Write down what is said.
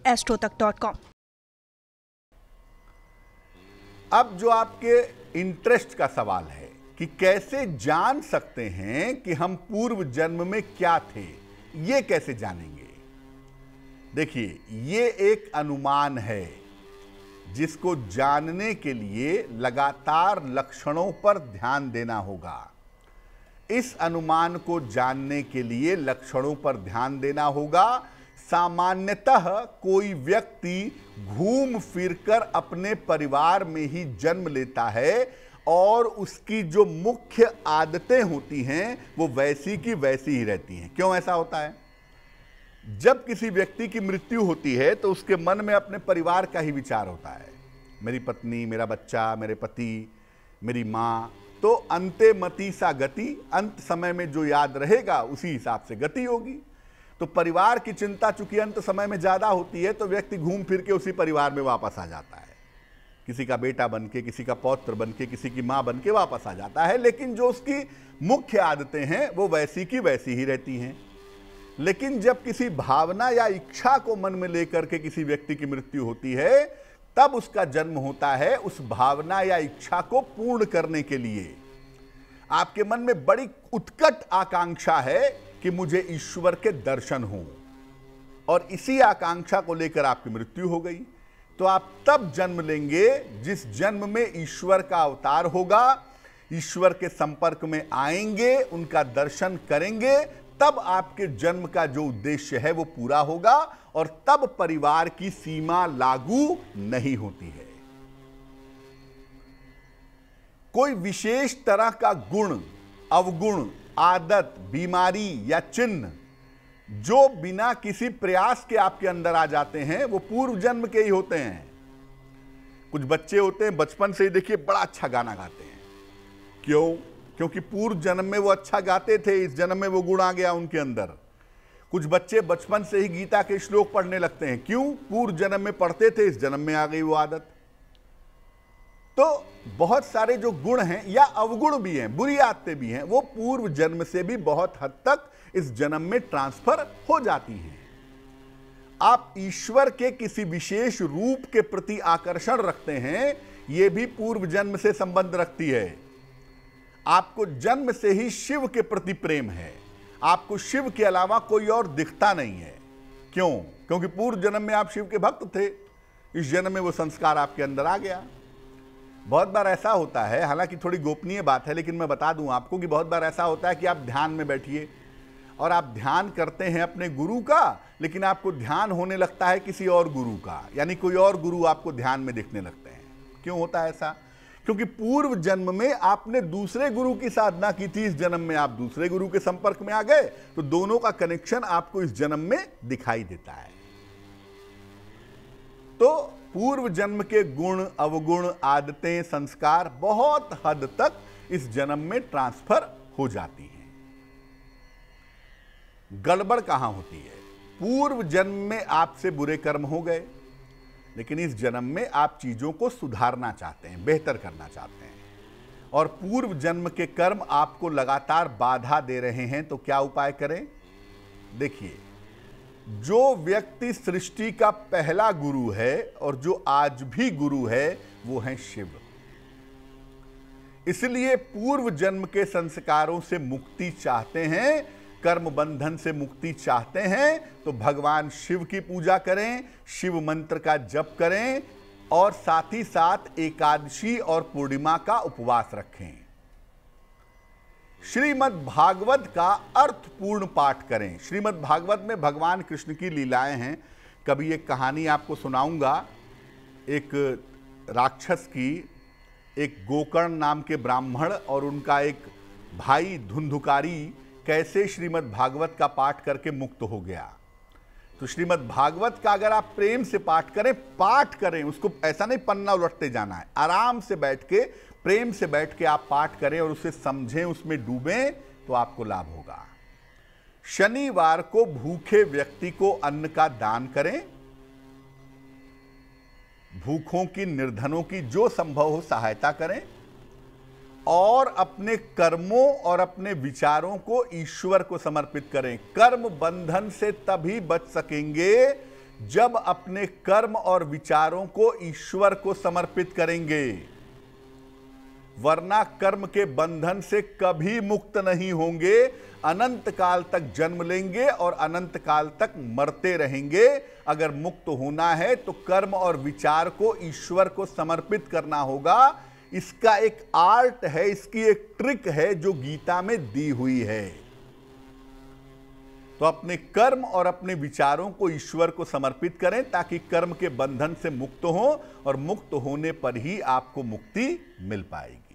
astrotak.com। अब जो आपके इंटरेस्ट का सवाल है कि कैसे जान सकते हैं कि हम पूर्व जन्म में क्या थे, ये कैसे जानेंगे? देखिए, ये एक अनुमान है जिसको जानने के लिए लगातार लक्षणों पर ध्यान देना होगा। इस अनुमान को जानने के लिए लक्षणों पर ध्यान देना होगा। सामान्यतः कोई व्यक्ति घूम फिरकर अपने परिवार में ही जन्म लेता है और उसकी जो मुख्य आदतें होती हैं वो वैसी की वैसी ही रहती हैं। क्यों ऐसा होता है? जब किसी व्यक्ति की मृत्यु होती है तो उसके मन में अपने परिवार का ही विचार होता है, मेरी पत्नी, मेरा बच्चा, मेरे पति, मेरी माँ। तो अंते मति सा गति, अंत समय में जो याद रहेगा उसी हिसाब से गति होगी। तो परिवार की चिंता चूंकि अंत समय में ज्यादा होती है तो व्यक्ति घूम फिर के उसी परिवार में वापस आ जाता है, किसी का बेटा बनके, किसी का पौत्र बनके, किसी की मां बनके वापस आ जाता है। लेकिन जो उसकी मुख्य आदतें हैं वो वैसी की वैसी ही रहती हैं। लेकिन जब किसी भावना या इच्छा को मन में लेकर के किसी व्यक्ति की मृत्यु होती है तब उसका जन्म होता है उस भावना या इच्छा को पूर्ण करने के लिए। आपके मन में बड़ी उत्कट आकांक्षा है कि मुझे ईश्वर के दर्शन हों, और इसी आकांक्षा को लेकर आपकी मृत्यु हो गई। तो आप तब जन्म लेंगे जिस जन्म में ईश्वर का अवतार होगा, ईश्वर के संपर्क में आएंगे, उनका दर्शन करेंगे, तब आपके जन्म का जो उद्देश्य है वो पूरा होगा और तब परिवार की सीमा लागू नहीं होती है। कोई विशेष तरह का गुण, अवगुण, आदत, बीमारी या चिन्ह जो बिना किसी प्रयास के आपके अंदर आ जाते हैं वो पूर्व जन्म के ही होते हैं। कुछ बच्चे होते हैं बचपन से ही देखिए बड़ा अच्छा गाना गाते हैं। क्यों? क्योंकि पूर्व जन्म में वो अच्छा गाते थे, इस जन्म में वो गुण आ गया उनके अंदर। कुछ बच्चे बचपन से ही गीता के श्लोक पढ़ने लगते हैं। क्यों? पूर्व जन्म में पढ़ते थे, इस जन्म में आ गई वो आदत। तो बहुत सारे जो गुण हैं या अवगुण भी हैं, बुरी आदतें भी हैं, वो पूर्व जन्म से भी बहुत हद तक इस जन्म में ट्रांसफर हो जाती हैं। आप ईश्वर के किसी विशेष रूप के प्रति आकर्षण रखते हैं, ये भी पूर्व जन्म से संबंध रखती है। आपको जन्म से ही शिव के प्रति प्रेम है, आपको शिव के अलावा कोई और दिखता नहीं है। क्यों? क्योंकि पूर्व जन्म में आप शिव के भक्त थे, इस जन्म में वो संस्कार आपके अंदर आ गया। बहुत बार ऐसा होता है, हालांकि थोड़ी गोपनीय बात है लेकिन मैं बता दूं आपको कि बहुत बार ऐसा होता है कि आप ध्यान में बैठिए और आप ध्यान करते हैं अपने गुरु का, लेकिन आपको ध्यान होने लगता है किसी और गुरु का, यानी कोई और गुरु आपको ध्यान में दिखने लगते हैं। क्यों होता है ऐसा? क्योंकि पूर्व जन्म में आपने दूसरे गुरु की साधना की थी, इस जन्म में आप दूसरे गुरु के संपर्क में आ गए, तो दोनों का कनेक्शन आपको इस जन्म में दिखाई देता है। तो पूर्व जन्म के गुण, अवगुण, आदतें, संस्कार बहुत हद तक इस जन्म में ट्रांसफर हो जाती हैं। गड़बड़ कहां होती है? पूर्व जन्म में आपसे बुरे कर्म हो गए, लेकिन इस जन्म में आप चीजों को सुधारना चाहते हैं, बेहतर करना चाहते हैं, और पूर्व जन्म के कर्म आपको लगातार बाधा दे रहे हैं। तो क्या उपाय करें? देखिए, जो व्यक्ति सृष्टि का पहला गुरु है और जो आज भी गुरु है वो है शिव। इसलिए पूर्व जन्म के संस्कारों से मुक्ति चाहते हैं, कर्म बंधन से मुक्ति चाहते हैं, तो भगवान शिव की पूजा करें, शिव मंत्र का जप करें और साथ ही साथ एकादशी और पूर्णिमा का उपवास रखें। श्रीमद् भागवत का अर्थपूर्ण पाठ करें। श्रीमद् भागवत में भगवान कृष्ण की लीलाएं हैं। कभी एक कहानी आपको सुनाऊंगा, एक राक्षस की, एक गोकर्ण नाम के ब्राह्मण और उनका एक भाई धुंधुकारी कैसे श्रीमद् भागवत का पाठ करके मुक्त हो गया। तो श्रीमद् भागवत का अगर आप प्रेम से पाठ करें, उसको ऐसा नहीं पन्ना उलटते जाना है, आराम से बैठ के, प्रेम से बैठ के आप पाठ करें और उसे समझें, उसमें डूबें, तो आपको लाभ होगा। शनिवार को भूखे व्यक्ति को अन्न का दान करें। भूखों की, निर्धनों की जो संभव हो सहायता करें और अपने कर्मों और अपने विचारों को ईश्वर को समर्पित करें। कर्म बंधन से तभी बच सकेंगे जब अपने कर्म और विचारों को ईश्वर को समर्पित करेंगे, वरना कर्म के बंधन से कभी मुक्त नहीं होंगे। अनंत काल तक जन्म लेंगे और अनंत काल तक मरते रहेंगे। अगर मुक्त होना है तो कर्म और विचार को ईश्वर को समर्पित करना होगा। इसका एक आर्ट है, इसकी एक ट्रिक है जो गीता में दी हुई है। तो अपने कर्म और अपने विचारों को ईश्वर को समर्पित करें ताकि कर्म के बंधन से मुक्त हो, और मुक्त होने पर ही आपको मुक्ति मिल पाएगी।